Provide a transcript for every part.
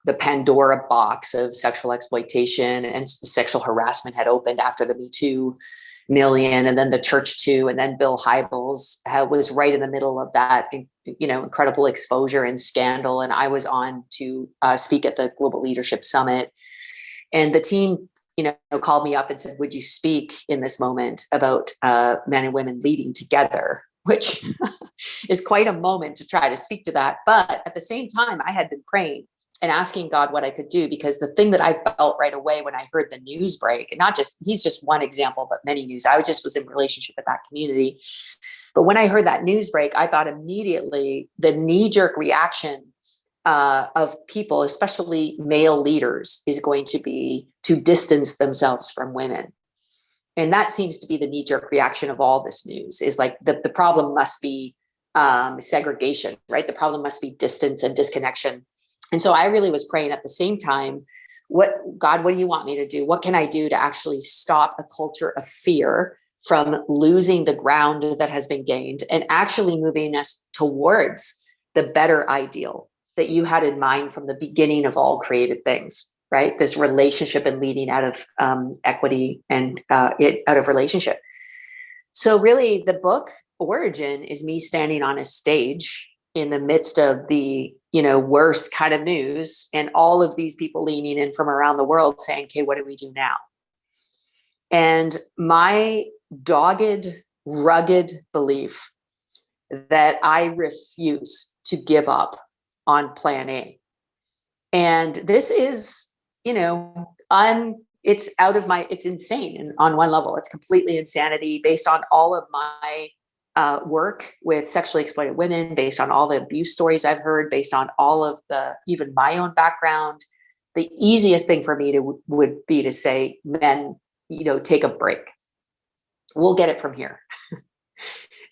the Pandora box of sexual exploitation and sexual harassment had opened after the Me Too million, and then the Church Too, and then Bill Hybels was right in the middle of that, incredible exposure and scandal. And I was on to speak at the Global Leadership Summit, and the team, called me up and said, "Would you speak in this moment about men and women leading together?" Which is quite a moment to try to speak to that. But at the same time, I had been praying and asking God what I could do, because the thing that I felt right away when I heard the news break, and he's just one example, but many news, I was in relationship with that community. But when I heard that news break, I thought immediately the knee-jerk reaction of people, especially male leaders, is going to be to distance themselves from women. And that seems to be the knee-jerk reaction of all this news, is like the problem must be segregation, right? The problem must be distance and disconnection. And so I really was praying at the same time, God, what do you want me to do? What can I do to actually stop a culture of fear from losing the ground that has been gained and actually moving us towards the better ideal that you had in mind from the beginning of all created things, right? This relationship and leading out of equity and out of relationship. So really the book origin is me standing on a stage in the midst of the, worst kind of news, and all of these people leaning in from around the world saying, okay, what do we do now? And my dogged, rugged belief that I refuse to give up on plan A. And this is, it's insane. And on one level, it's completely insanity based on all of my work with sexually exploited women, based on all the abuse stories I've heard, based on all of even my own background. The easiest thing for me would be to say, men, take a break. We'll get it from here.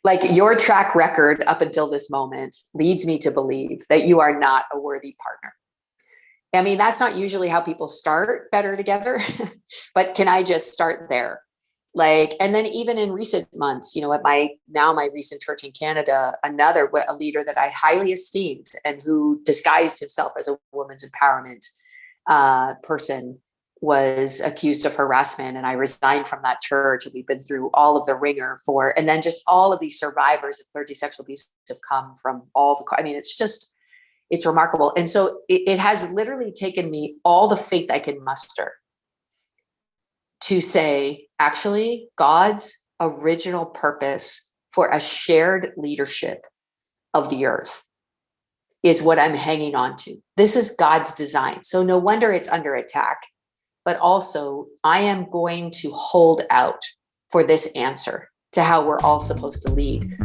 Like, your track record up until this moment leads me to believe that you are not a worthy partner. I mean, that's not usually how people start better together, but can I just start there? And then even in recent months, at my recent church in Canada, a leader that I highly esteemed and who disguised himself as a women's empowerment person was accused of harassment. And I resigned from that church. And we've been through all of the ringer and then just all of these survivors of clergy sexual abuse have come from it's remarkable. And so it has literally taken me all the faith I can muster to say, actually, God's original purpose for a shared leadership of the earth is what I'm hanging on to. This is God's design. So no wonder it's under attack, but also I am going to hold out for this answer to how we're all supposed to lead.